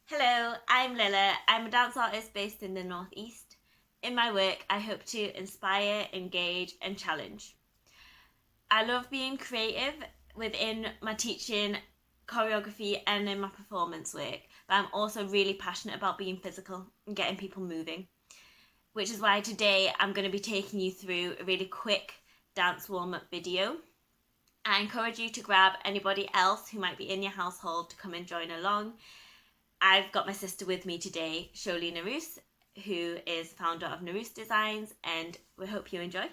Hello, I'm Lila. I'm a dance artist based in the Northeast. In my work, I hope to inspire, engage, and challenge. I love being creative within my teaching, choreography, and in my performance work, but I'm also really passionate about being physical and getting people moving, which is why today I'm going to be taking you through a really quick dance warm up video. I encourage you to grab anybody else who might be in your household to come and join along. I've got my sister with me today, Lila Naruse, who is founder of Naruse Designs, and we hope you enjoy.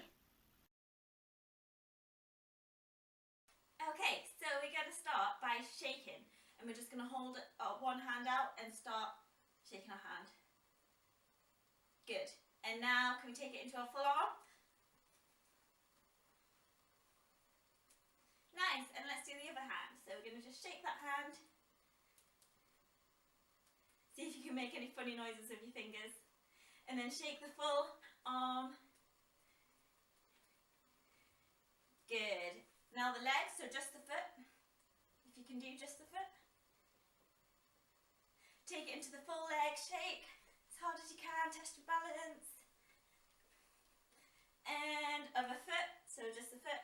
Okay, so we're going to start by shaking, and we're just going to hold one hand out and start shaking our hand. Good. And now can we take it into our full arm? Nice, and let's do the other hand. So we're going to just shake that hand. See if you can make any funny noises with your fingers. And then shake the full arm. Good. Now the legs, so just the foot. If you can do just the foot. Take it into the full leg shake. As hard as you can, test your balance. And other foot, so just the foot.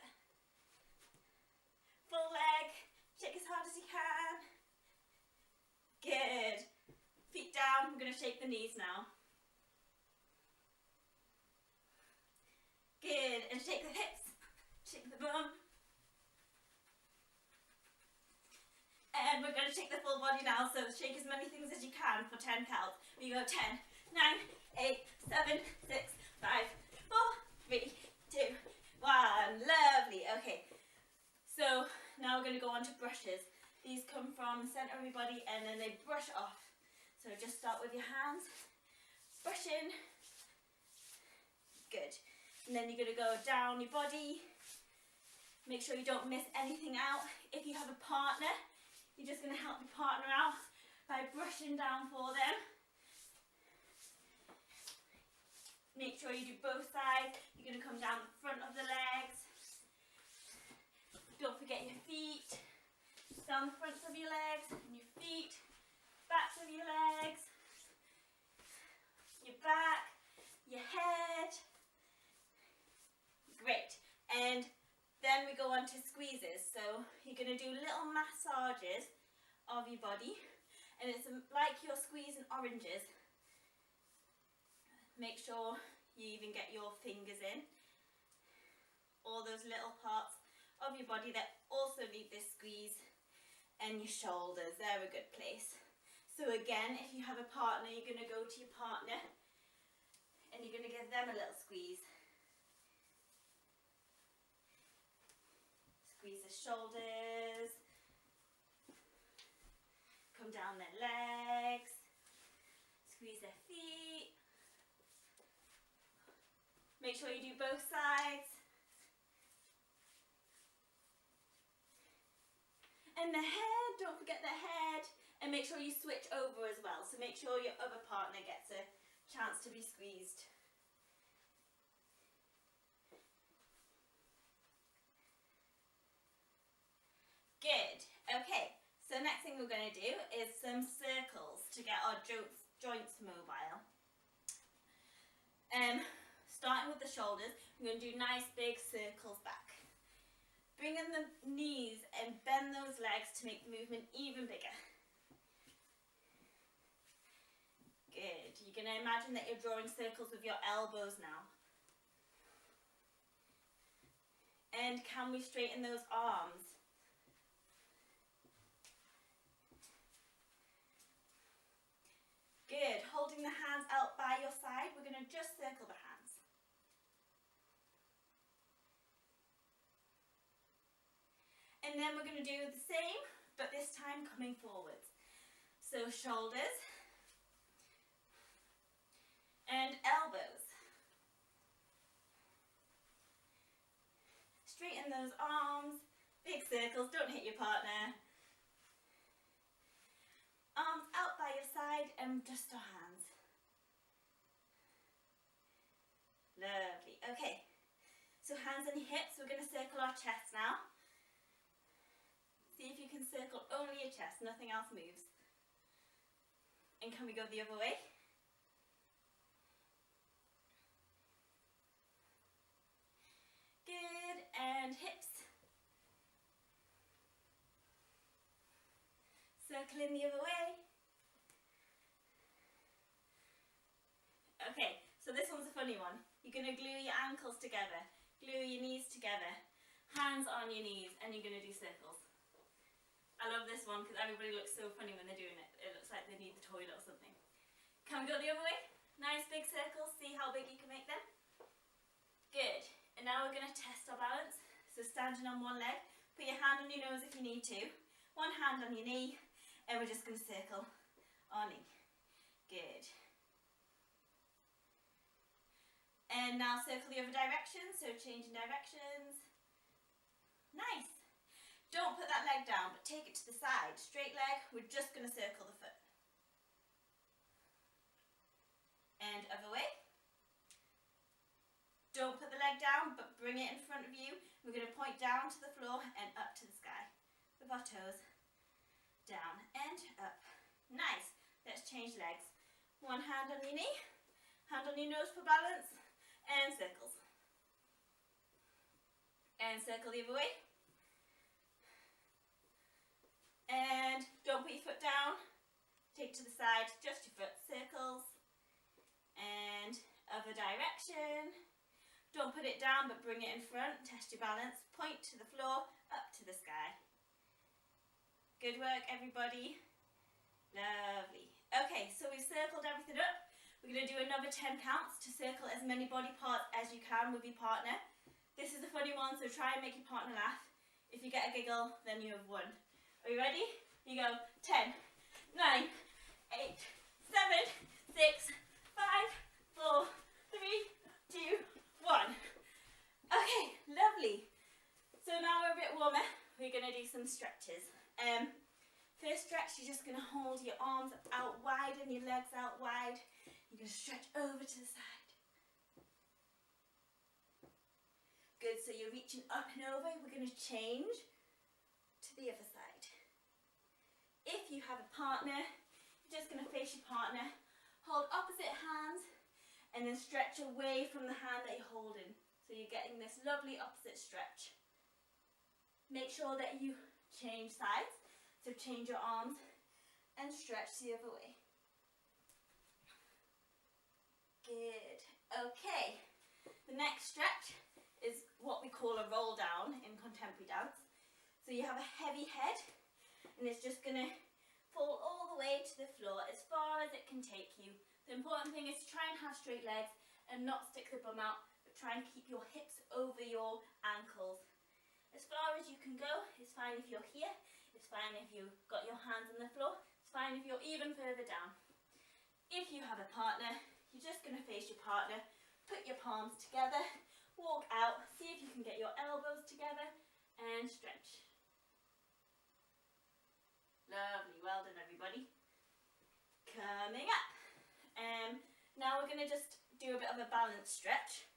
Full leg, shake as hard as you can. Good. Feet down, I'm going to shake the knees now. Good, and shake the hips, shake the bum. And we're going to shake the full body now, so shake as many things as you can for 10 counts. We go 10, 9, 8, 7, 6, 5, 4, 3, 2, 1. Lovely. Okay, so now we're going to go on to brushes. These come from the centre of your body and then they brush off. So just start with your hands, brushing. Good. And then you're going to go down your body. Make sure you don't miss anything out. If you have a partner, you're just going to help your partner out by brushing down for them. Make sure you do both sides. You're going to come down the front of the legs. Don't forget your feet. Down the fronts of your legs and your feet. Backs of your legs. Your back. Your head. Great. And then we go on to squeezes. So you're going to do little massages of your body. And it's like you're squeezing oranges. Make sure you even get your fingers in. All those little parts of your body that also need this squeeze. And your shoulders, they're a good place. So again, if you have a partner, you're going to go to your partner. And you're going to give them a little squeeze. Squeeze the shoulders, come down their legs, squeeze their feet. Make sure you do both sides. And the head, don't forget the head. And make sure you switch over as well. So make sure your other partner gets a chance to be squeezed. Good. Okay, so next thing we're going to do is some circles to get our joints mobile. Starting with the shoulders, we're going to do nice big circles back. Bring in the knees and bend those legs to make the movement even bigger. Good. You're going to imagine that you're drawing circles with your elbows now. And can we straighten those arms? Good. Holding the hands out by your side, we're going to just circle the hands. And then we're going to do the same, but this time coming forwards. So shoulders and elbows. Straighten those arms, big circles, don't hit your partner. Arms out by your side and just our hands. Lovely. Okay, so hands on your hips, we're going to circle our chest now. See if you can circle only your chest, nothing else moves. And can we go the other way? Good, and hips. Circling the other way. Okay, so this one's a funny one. You're going to glue your ankles together, glue your knees together, hands on your knees, and you're going to do circles. I love this one because everybody looks so funny when they're doing it. It looks like they need the toilet or something. Can we go the other way? Nice big circles, see how big you can make them. Good, and now we're going to test our balance. So standing on one leg, put your hand on your nose if you need to, one hand on your knee, and we're just going to circle our knee. Good. And now circle the other direction, so changing directions. Nice. Don't put that leg down, but take it to the side. Straight leg, we're just going to circle the foot. And other way. Don't put the leg down, but bring it in front of you. We're going to point down to the floor and up to the sky. With our toes. Down and up. Nice. Let's change legs. One hand on your knee. Hand on your nose for balance. And circles. And circle the other way. And don't put your foot down. Take it to the side, just your foot. Circles. And other direction. Don't put it down, but bring it in front. Test your balance. Point to the floor, up to the sky. Good work, everybody. Lovely. Okay, so we've circled everything up. We're going to do another 10 counts to circle as many body parts as you can with your partner. This is a funny one, so try and make your partner laugh. If you get a giggle, then you have won. Are you ready? You go 10, 9, 8, 7, 6, 5, 4, 3, 2, 1. Okay, lovely. So now we're a bit warmer. We're going to do some stretches. First stretch, you're just going to hold your arms out wide and your legs out wide. You're going to stretch over to the side. Good, so you're reaching up and over. We're going to change to the other side. If you have a partner, you're just going to face your partner. Hold opposite hands and then stretch away from the hand that you're holding. So you're getting this lovely opposite stretch. Make sure that you change sides. So change your arms and stretch the other way. Good. Okay. The next stretch is what we call a roll down in contemporary dance. So you have a heavy head and it's just going to fall all the way to the floor as far as it can take you. The important thing is to try and have straight legs and not stick the bum out, but try and keep your hips over your ankles. As far as you can go, it's fine if you're here, it's fine if you've got your hands on the floor, it's fine if you're even further down. If you have a partner, you're just going to face your partner, put your palms together, walk out, see if you can get your elbows together and stretch. Lovely, well done everybody. Coming up. Now we're going to just do a bit of a balance stretch.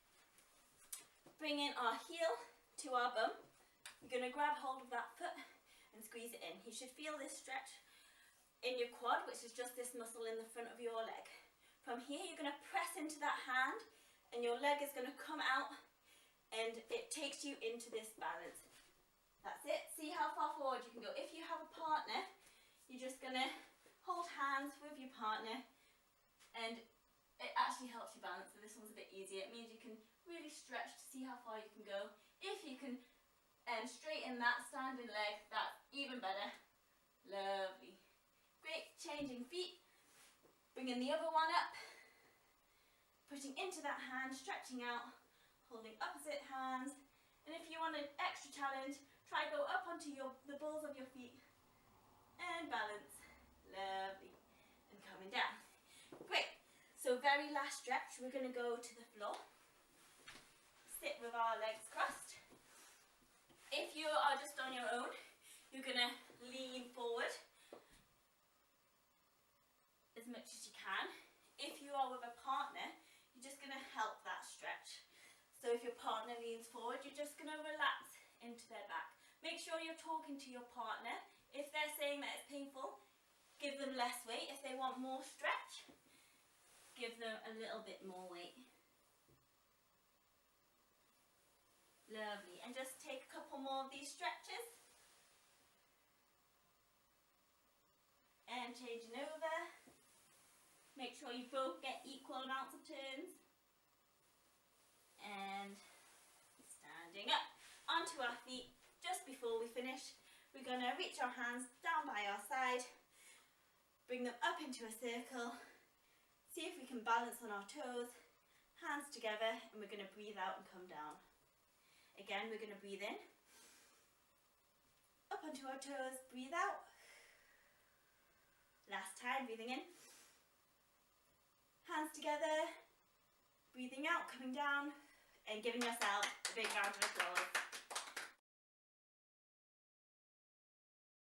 Bringing our heel to our bum. You're going to grab hold of that foot and squeeze it in. You should feel this stretch in your quad, which is just this muscle in the front of your leg. From here, you're going to press into that hand and your leg is going to come out and it takes you into this balance. That's it. See how far forward you can go. If you have a partner, you're just going to hold hands with your partner and it actually helps you balance. So this one's a bit easier. It means you can really stretch to see how far you can go. If you can straighten that standing leg, that's even better. Lovely. Great. Changing feet. Bringing the other one up. Putting into that hand, stretching out, holding opposite hands. And if you want an extra challenge, try go up onto the balls of your feet and balance. Lovely. And coming down. Great. So very last stretch, we're going to go to the floor. Sit with our legs crossed. If you are just on your own, you're going to lean forward as much as you can. If you are with a partner, you're just going to help that stretch. So if your partner leans forward, you're just going to relax into their back. Make sure you're talking to your partner. If they're saying that it's painful, Give them less weight. If they want more stretch, give them a little bit more weight. Lovely. And just take a couple more of these stretches. And changing over. Make sure you both get equal amounts of turns. And standing up onto our feet. Just before we finish, we're going to reach our hands down by our side. Bring them up into a circle. See if we can balance on our toes. Hands together, and we're going to breathe out and come down. Again, we're going to breathe in. Up onto our toes, breathe out. Last time, breathing in. Hands together. Breathing out, coming down. And giving yourself a big round of applause.